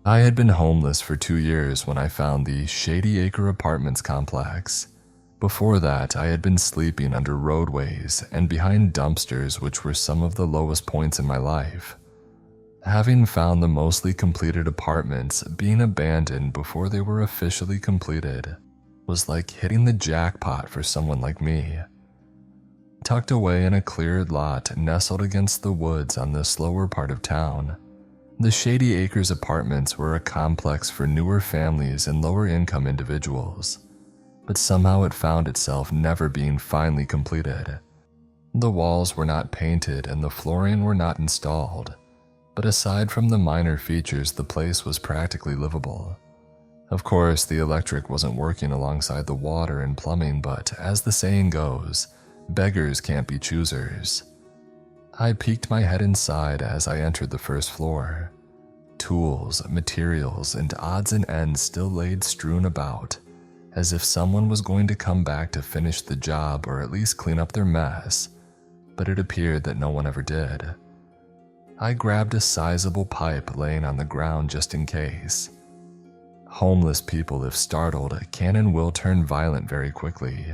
I had been homeless for 2 years when I found the Shady Acre Apartments complex. Before that, I had been sleeping under roadways and behind dumpsters, which were some of the lowest points in my life. Having found the mostly completed apartments being abandoned before they were officially completed was like hitting the jackpot for someone like me. Tucked away in a cleared lot nestled against the woods on the slower part of town, the Shady Acres apartments were a complex for newer families and lower-income individuals, but somehow it found itself never being finally completed. The walls were not painted and the flooring were not installed, but aside from the minor features, the place was practically livable. Of course, the electric wasn't working alongside the water and plumbing, but as the saying goes, beggars can't be choosers. I peeked my head inside as I entered the first floor. Tools, materials, and odds and ends still laid strewn about, as if someone was going to come back to finish the job or at least clean up their mess, but it appeared that no one ever did. I grabbed a sizable pipe laying on the ground just in case. Homeless people, if startled, can and will turn violent very quickly.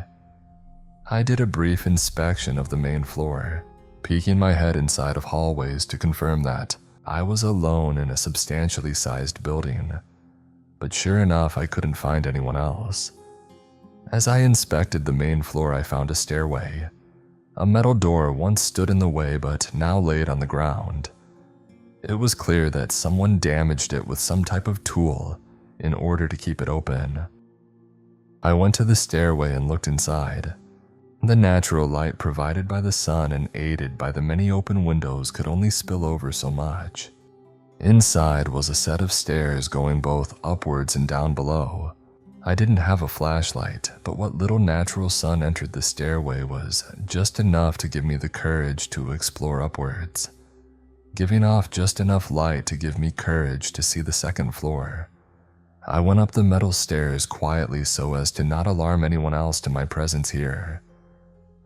I did a brief inspection of the main floor, peeking my head inside of hallways to confirm that I was alone in a substantially sized building, but sure enough, I couldn't find anyone else. As I inspected the main floor, I found a stairway. A metal door once stood in the way but now laid on the ground. It was clear that someone damaged it with some type of tool in order to keep it open. I went to the stairway and looked inside. The natural light provided by the sun and aided by the many open windows could only spill over so much. Inside was a set of stairs going both upwards and down below. I didn't have a flashlight, but what little natural sun entered the stairway was just enough to give me the courage to explore upwards, giving off just enough light to give me courage to see the second floor. I went up the metal stairs quietly so as to not alarm anyone else to my presence here.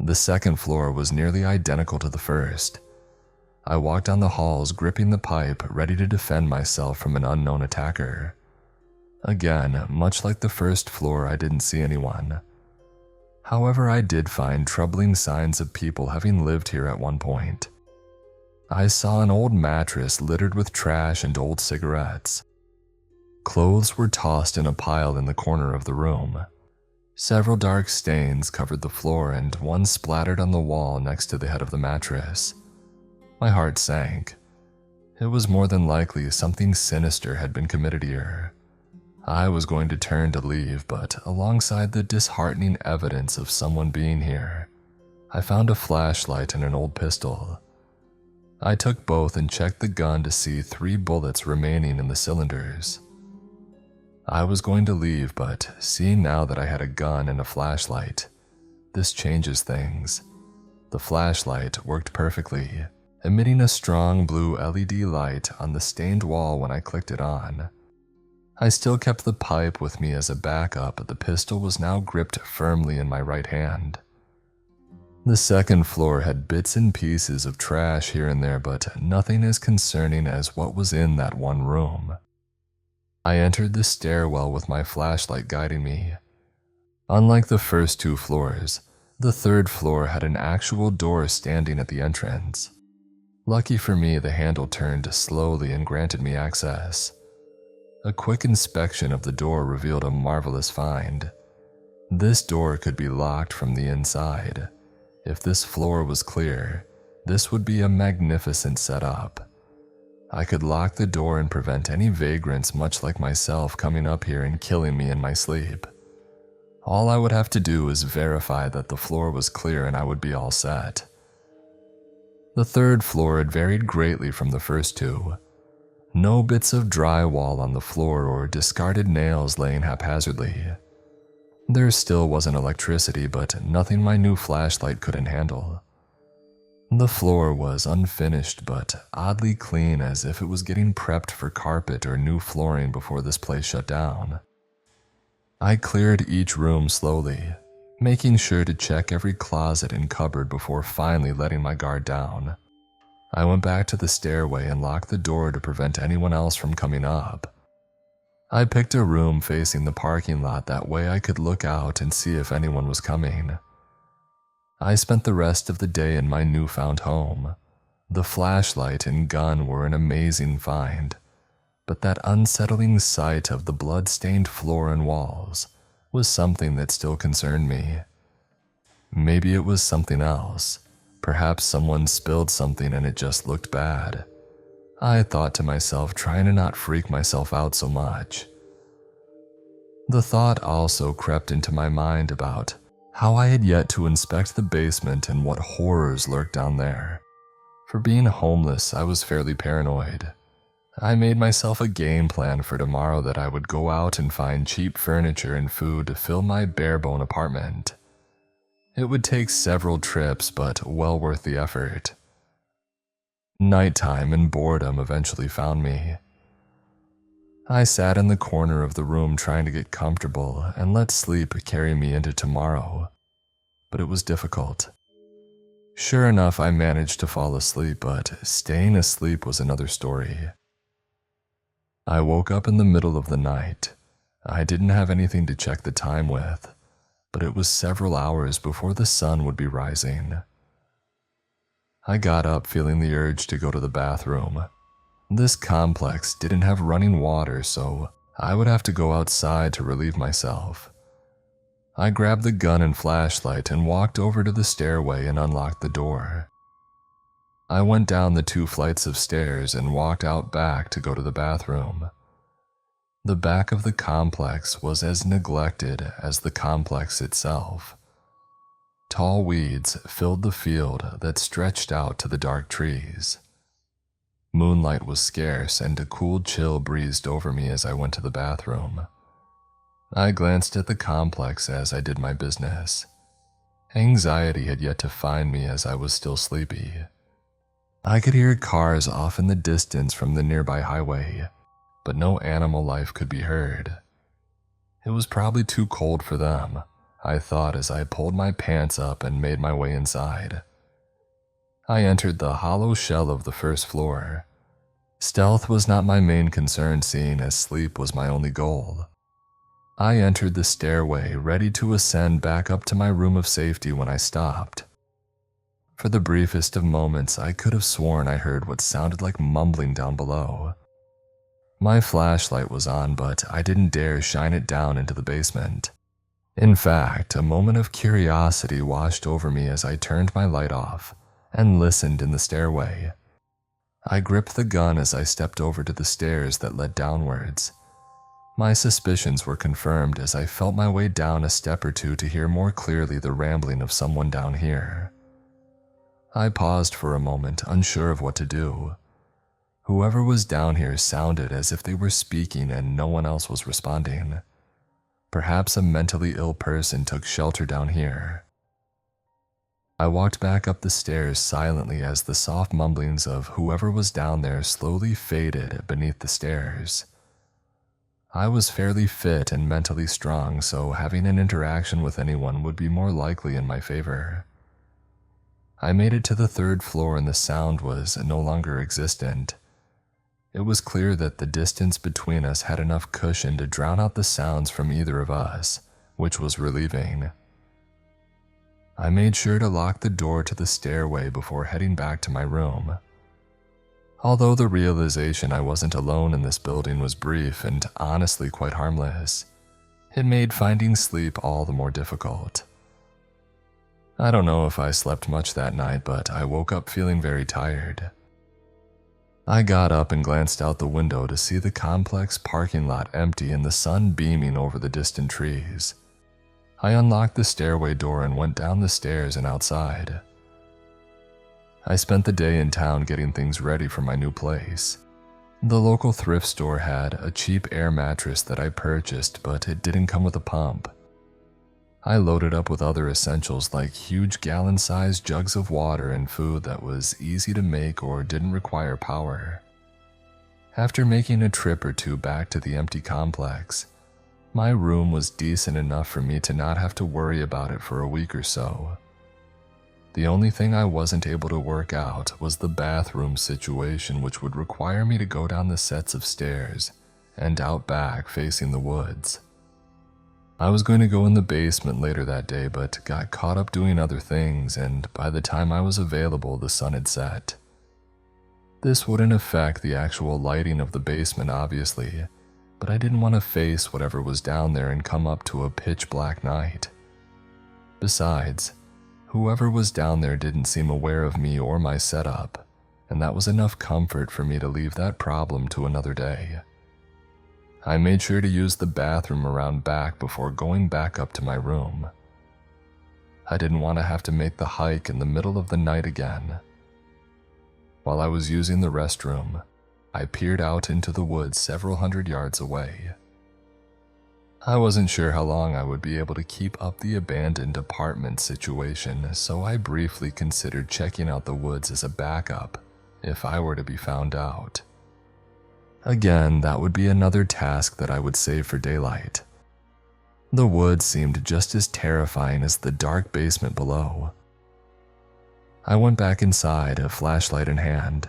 The second floor was nearly identical to the first. I walked down the halls gripping the pipe, ready to defend myself from an unknown attacker. Again, much like the first floor, I didn't see anyone. However, I did find troubling signs of people having lived here at one point. I saw an old mattress littered with trash and old cigarettes. Clothes were tossed in a pile in the corner of the room. Several dark stains covered the floor and one splattered on the wall next to the head of the mattress. My heart sank. It was more than likely something sinister had been committed here. I was going to turn to leave, but alongside the disheartening evidence of someone being here, I found a flashlight and an old pistol. I took both and checked the gun to see 3 bullets remaining in the cylinders. I was going to leave, but seeing now that I had a gun and a flashlight, this changes things. The flashlight worked perfectly, emitting a strong blue LED light on the stained wall when I clicked it on. I still kept the pipe with me as a backup, but the pistol was now gripped firmly in my right hand. The second floor had bits and pieces of trash here and there, but nothing as concerning as what was in that one room. I entered the stairwell with my flashlight guiding me. Unlike the first 2 floors, the third floor had an actual door standing at the entrance. Lucky for me, the handle turned slowly and granted me access. A quick inspection of the door revealed a marvelous find. This door could be locked from the inside. If this floor was clear, this would be a magnificent setup. I could lock the door and prevent any vagrants much like myself coming up here and killing me in my sleep. All I would have to do is verify that the floor was clear and I would be all set. The third floor had varied greatly from the first 2. No bits of drywall on the floor or discarded nails laying haphazardly. There still wasn't electricity, but nothing my new flashlight couldn't handle. The floor was unfinished but oddly clean, as if it was getting prepped for carpet or new flooring before this place shut down. I cleared each room slowly, making sure to check every closet and cupboard before finally letting my guard down. I went back to the stairway and locked the door to prevent anyone else from coming up. I picked a room facing the parking lot, that way I could look out and see if anyone was coming. I spent the rest of the day in my newfound home. The flashlight and gun were an amazing find, but that unsettling sight of the blood-stained floor and walls was something that still concerned me. Maybe it was something else. Perhaps someone spilled something and it just looked bad. I thought to myself, trying to not freak myself out so much. The thought also crept into my mind about how I had yet to inspect the basement and what horrors lurked down there. For being homeless, I was fairly paranoid. I made myself a game plan for tomorrow that I would go out and find cheap furniture and food to fill my bare-bone apartment. It would take several trips, but well worth the effort. Nighttime and boredom eventually found me. I sat in the corner of the room trying to get comfortable and let sleep carry me into tomorrow, but it was difficult. Sure enough, I managed to fall asleep, but staying asleep was another story. I woke up in the middle of the night. I didn't have anything to check the time with, but it was several hours before the sun would be rising. I got up feeling the urge to go to the bathroom. This complex didn't have running water, so I would have to go outside to relieve myself. I grabbed the gun and flashlight and walked over to the stairway and unlocked the door. I went down the 2 flights of stairs and walked out back to go to the bathroom. The back of the complex was as neglected as the complex itself. Tall weeds filled the field that stretched out to the dark trees. Moonlight was scarce and a cool chill breezed over me as I went to the bathroom. I glanced at the complex as I did my business. Anxiety had yet to find me as I was still sleepy. I could hear cars off in the distance from the nearby highway, but no animal life could be heard. It was probably too cold for them, I thought as I pulled my pants up and made my way inside. I entered the hollow shell of the first floor. Stealth was not my main concern, seeing as sleep was my only goal. I entered the stairway, ready to ascend back up to my room of safety when I stopped. For the briefest of moments, I could have sworn I heard what sounded like mumbling down below. My flashlight was on, but I didn't dare shine it down into the basement. In fact, a moment of curiosity washed over me as I turned my light off and listened in the stairway. I gripped the gun as I stepped over to the stairs that led downwards. My suspicions were confirmed as I felt my way down a step or two to hear more clearly the rambling of someone down here. I paused for a moment, unsure of what to do. Whoever was down here sounded as if they were speaking and no one else was responding. Perhaps a mentally ill person took shelter down here. I walked back up the stairs silently as the soft mumblings of whoever was down there slowly faded beneath the stairs. I was fairly fit and mentally strong, so having an interaction with anyone would be more likely in my favor. I made it to the 3rd floor and the sound was no longer existent. It was clear that the distance between us had enough cushion to drown out the sounds from either of us, which was relieving. I made sure to lock the door to the stairway before heading back to my room. Although the realization I wasn't alone in this building was brief and honestly quite harmless, it made finding sleep all the more difficult. I don't know if I slept much that night, but I woke up feeling very tired. I got up and glanced out the window to see the complex parking lot empty and the sun beaming over the distant trees. I unlocked the stairway door and went down the stairs and outside. I spent the day in town getting things ready for my new place. The local thrift store had a cheap air mattress that I purchased, but it didn't come with a pump. I loaded up with other essentials like huge gallon-sized jugs of water and food that was easy to make or didn't require power. After making a trip or two back to the empty complex, my room was decent enough for me to not have to worry about it for a week or so. The only thing I wasn't able to work out was the bathroom situation, which would require me to go down the sets of stairs and out back facing the woods. I was going to go in the basement later that day, but got caught up doing other things, and by the time I was available, the sun had set. This wouldn't affect the actual lighting of the basement, obviously, but I didn't want to face whatever was down there and come up to a pitch-black night. Besides, whoever was down there didn't seem aware of me or my setup, and that was enough comfort for me to leave that problem to another day. I made sure to use the bathroom around back before going back up to my room. I didn't want to have to make the hike in the middle of the night again. While I was using the restroom, I peered out into the woods several hundred yards away. I wasn't sure how long I would be able to keep up the abandoned apartment situation, so I briefly considered checking out the woods as a backup if I were to be found out. Again, that would be another task that I would save for daylight. The woods seemed just as terrifying as the dark basement below. I went back inside, a flashlight in hand.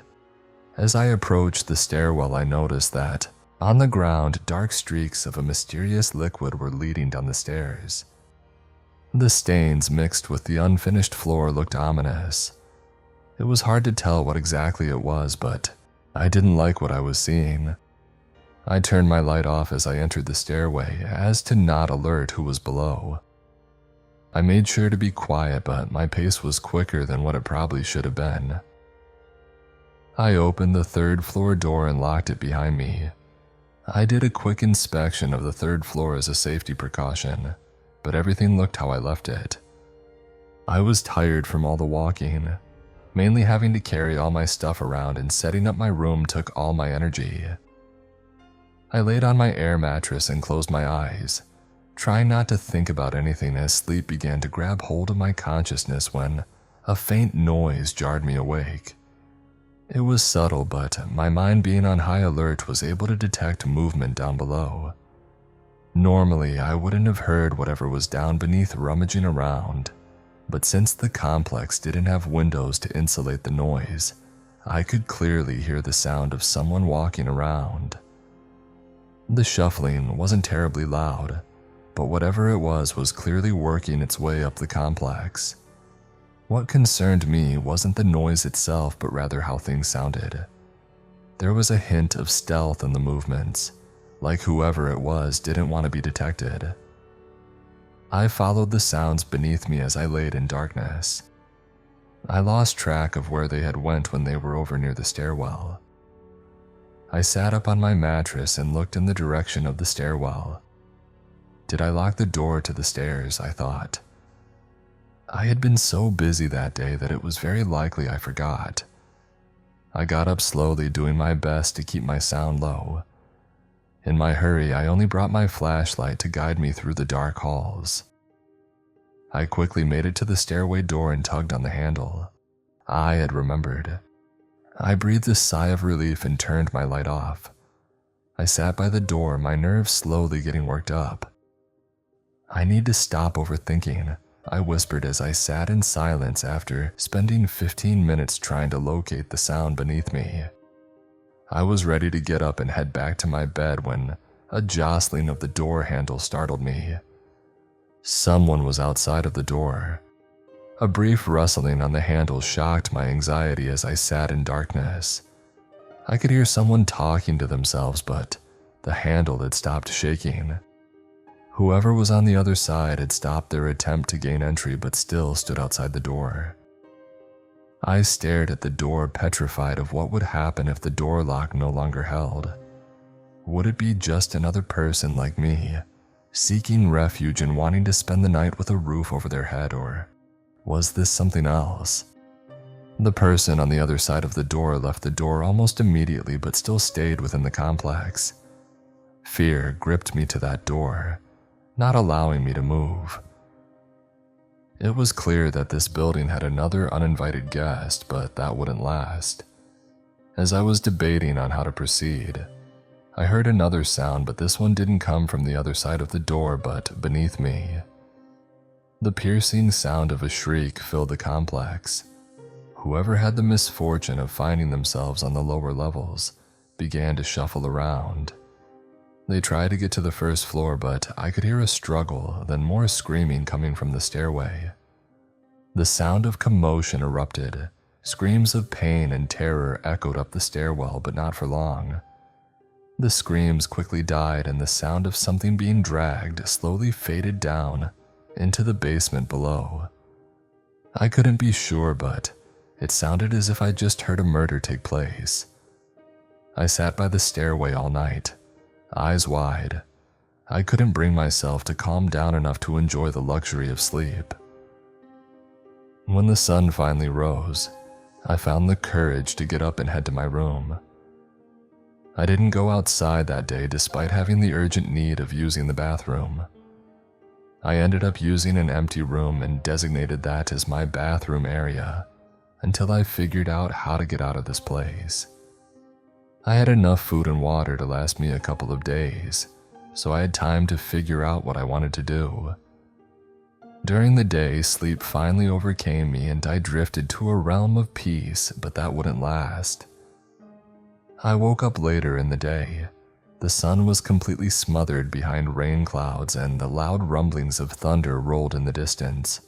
As I approached the stairwell, I noticed that, on the ground, dark streaks of a mysterious liquid were leading down the stairs. The stains mixed with the unfinished floor looked ominous. It was hard to tell what exactly it was, but I didn't like what I was seeing. I turned my light off as I entered the stairway, as to not alert who was below. I made sure to be quiet, but my pace was quicker than what it probably should have been. I opened the third floor door and locked it behind me. I did a quick inspection of the third floor as a safety precaution, but everything looked how I left it. I was tired from all the walking. Mainly having to carry all my stuff around and setting up my room took all my energy. I laid on my air mattress and closed my eyes, trying not to think about anything as sleep began to grab hold of my consciousness when a faint noise jarred me awake. It was subtle, but my mind being on high alert was able to detect movement down below. Normally, I wouldn't have heard whatever was down beneath rummaging around, but since the complex didn't have windows to insulate the noise, I could clearly hear the sound of someone walking around. The shuffling wasn't terribly loud, but whatever it was clearly working its way up the complex. What concerned me wasn't the noise itself, but rather how things sounded. There was a hint of stealth in the movements, like whoever it was didn't want to be detected. I followed the sounds beneath me as I laid in darkness. I lost track of where they had went when they were over near the stairwell. I sat up on my mattress and looked in the direction of the stairwell. Did I lock the door to the stairs, I thought. I had been so busy that day that it was very likely I forgot. I got up slowly, doing my best to keep my sound low. In my hurry, I only brought my flashlight to guide me through the dark halls. I quickly made it to the stairway door and tugged on the handle. I had remembered. I breathed a sigh of relief and turned my light off. I sat by the door, my nerves slowly getting worked up. I need to stop overthinking, I whispered as I sat in silence after spending 15 minutes trying to locate the sound beneath me. I was ready to get up and head back to my bed when a jostling of the door handle startled me. Someone was outside of the door. A brief rustling on the handle shocked my anxiety as I sat in darkness. I could hear someone talking to themselves, but the handle had stopped shaking. Whoever was on the other side had stopped their attempt to gain entry but still stood outside the door. I stared at the door, petrified of what would happen if the door lock no longer held. Would it be just another person like me, seeking refuge and wanting to spend the night with a roof over their head, or was this something else? The person on the other side of the door left the door almost immediately but still stayed within the complex. Fear gripped me to that door, not allowing me to move. It was clear that this building had another uninvited guest, but that wouldn't last. As I was debating on how to proceed, I heard another sound, but this one didn't come from the other side of the door but beneath me. The piercing sound of a shriek filled the complex. Whoever had the misfortune of finding themselves on the lower levels began to shuffle around. They tried to get to the first floor, but I could hear a struggle, then more screaming coming from the stairway. The sound of commotion erupted. Screams of pain and terror echoed up the stairwell, but not for long. The screams quickly died, and the sound of something being dragged slowly faded down into the basement below. I couldn't be sure, but it sounded as if I just heard a murder take place. I sat by the stairway all night, eyes wide. I couldn't bring myself to calm down enough to enjoy the luxury of sleep. When the sun finally rose, I found the courage to get up and head to my room. I didn't go outside that day despite having the urgent need of using the bathroom. I ended up using an empty room and designated that as my bathroom area until I figured out how to get out of this place. I had enough food and water to last me a couple of days, so I had time to figure out what I wanted to do. During the day, sleep finally overcame me and I drifted to a realm of peace, but that wouldn't last. I woke up later in the day. The sun was completely smothered behind rain clouds and the loud rumblings of thunder rolled in the distance.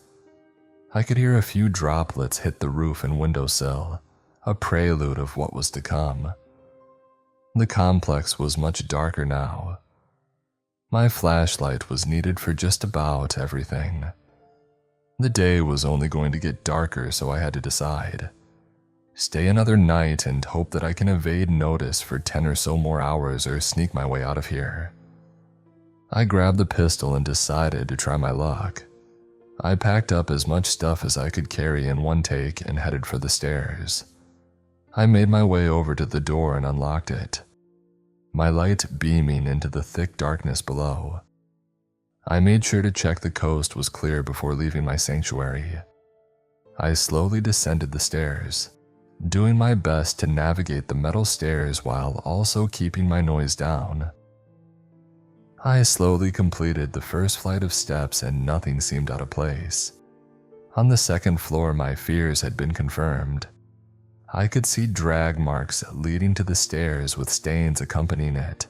I could hear a few droplets hit the roof and windowsill, a prelude of what was to come. The complex was much darker now. My flashlight was needed for just about everything. The day was only going to get darker, so I had to decide. Stay another night and hope that I can evade notice for 10 or so more hours or sneak my way out of here. I grabbed the pistol and decided to try my luck. I packed up as much stuff as I could carry in one take and headed for the stairs. I made my way over to the door and unlocked it, my light beaming into the thick darkness below. I made sure to check the coast was clear before leaving my sanctuary. I slowly descended the stairs, doing my best to navigate the metal stairs while also keeping my noise down. I slowly completed the first flight of steps and nothing seemed out of place. On the second floor, my fears had been confirmed. I could see drag marks leading to the stairs with stains accompanying it.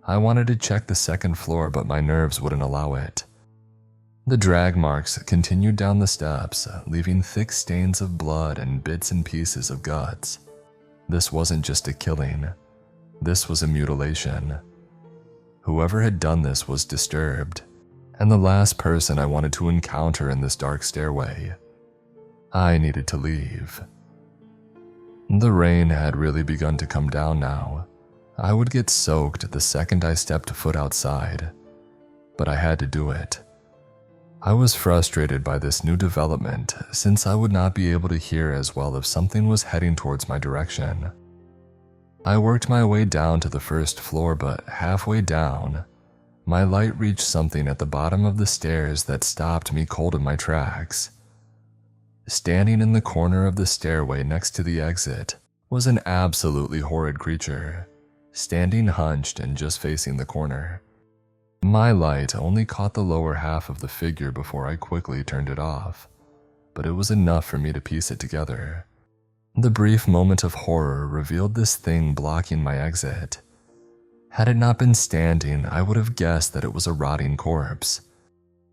I wanted to check the second floor, but my nerves wouldn't allow it. The drag marks continued down the steps, leaving thick stains of blood and bits and pieces of guts. This wasn't just a killing. This was a mutilation. Whoever had done this was disturbed, and the last person I wanted to encounter in this dark stairway. I needed to leave. The rain had really begun to come down now. I would get soaked the second I stepped foot outside, but I had to do it. I was frustrated by this new development since I would not be able to hear as well if something was heading towards my direction. I worked my way down to the first floor, but halfway down, my light reached something at the bottom of the stairs that stopped me cold in my tracks. Standing in the corner of the stairway next to the exit was an absolutely horrid creature, standing hunched and just facing the corner. My light only caught the lower half of the figure before I quickly turned it off, but it was enough for me to piece it together. The brief moment of horror revealed this thing blocking my exit. Had it not been standing, I would have guessed that it was a rotting corpse.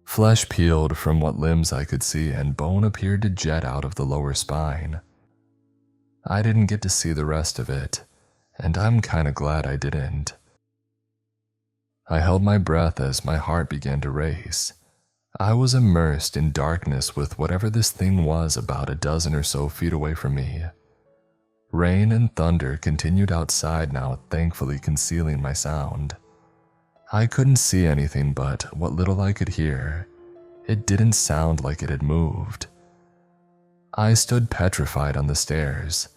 Flesh peeled from what limbs I could see, and bone appeared to jet out of the lower spine. I didn't get to see the rest of it, and I'm kinda glad I didn't. I held my breath as my heart began to race. I was immersed in darkness with whatever this thing was about a dozen or so feet away from me. Rain and thunder continued outside now, thankfully concealing my sound. I couldn't see anything, but what little I could hear, it didn't sound like it had moved. I stood petrified on the stairs,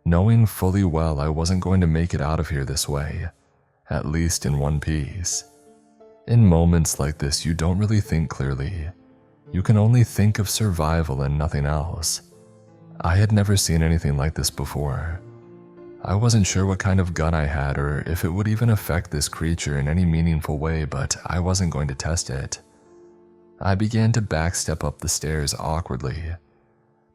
knowing fully well I wasn't going to make it out of here this way, at least in one piece. In moments like this, you don't really think clearly. You can only think of survival and nothing else. I had never seen anything like this before. I wasn't sure what kind of gun I had or if it would even affect this creature in any meaningful way, but I wasn't going to test it. I began to backstep up the stairs awkwardly.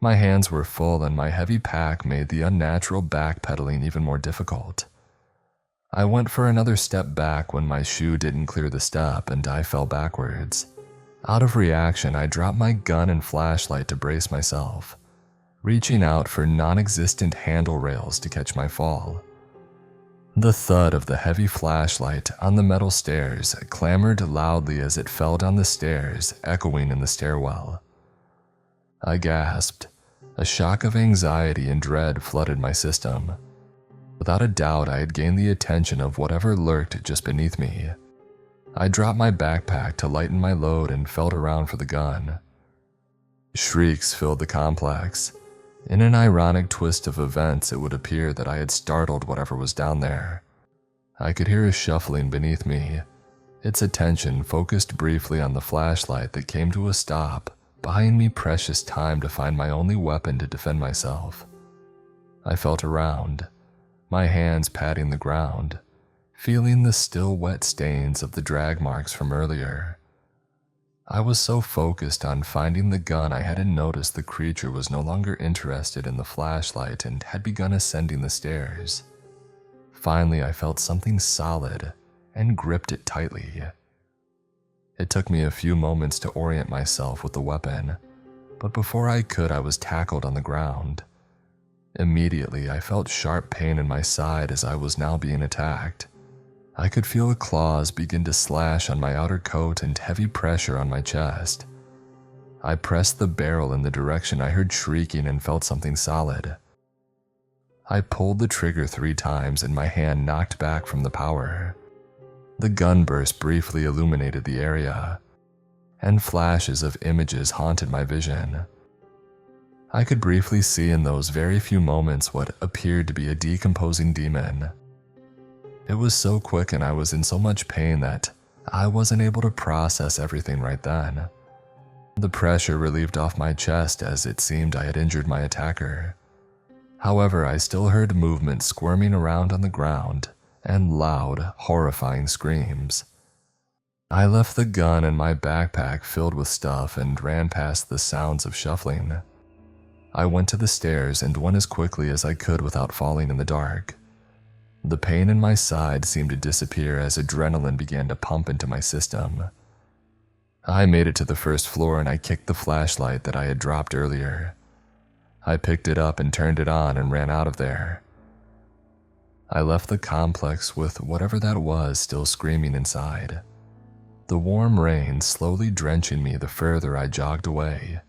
My hands were full and my heavy pack made the unnatural backpedaling even more difficult. I went for another step back when my shoe didn't clear the step and I fell backwards. Out of reaction, I dropped my gun and flashlight to brace myself, reaching out for non-existent handle rails to catch my fall. The thud of the heavy flashlight on the metal stairs clamored loudly as it fell down the stairs, echoing in the stairwell. I gasped. A shock of anxiety and dread flooded my system. Without a doubt, I had gained the attention of whatever lurked just beneath me. I dropped my backpack to lighten my load and felt around for the gun. Shrieks filled the complex. In an ironic twist of events, it would appear that I had startled whatever was down there. I could hear a shuffling beneath me. Its attention focused briefly on the flashlight that came to a stop, buying me precious time to find my only weapon to defend myself. I felt around, my hands patting the ground, feeling the still wet stains of the drag marks from earlier. I was so focused on finding the gun I hadn't noticed the creature was no longer interested in the flashlight and had begun ascending the stairs. Finally, I felt something solid and gripped it tightly. It took me a few moments to orient myself with the weapon, but before I could, I was tackled on the ground. Immediately, I felt sharp pain in my side as I was now being attacked. I could feel the claws begin to slash on my outer coat and heavy pressure on my chest. I pressed the barrel in the direction I heard shrieking and felt something solid. I pulled the trigger 3 times and my hand knocked back from the power. The gun burst briefly illuminated the area, and flashes of images haunted my vision. I could briefly see in those very few moments what appeared to be a decomposing demon. It was so quick and I was in so much pain that I wasn't able to process everything right then. The pressure relieved off my chest as it seemed I had injured my attacker. However, I still heard movement squirming around on the ground and loud, horrifying screams. I left the gun and my backpack filled with stuff and ran past the sounds of shuffling. I went to the stairs and went as quickly as I could without falling in the dark. The pain in my side seemed to disappear as adrenaline began to pump into my system. I made it to the first floor and I kicked the flashlight that I had dropped earlier. I picked it up and turned it on and ran out of there. I left the complex with whatever that was still screaming inside, the warm rain slowly drenching me the further I jogged away.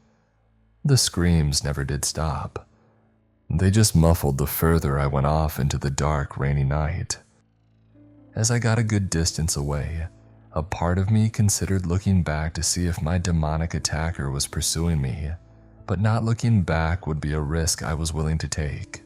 The screams never did stop. They just muffled the further I went off into the dark, rainy night. As I got a good distance away, a part of me considered looking back to see if my demonic attacker was pursuing me, but not looking back would be a risk I was willing to take.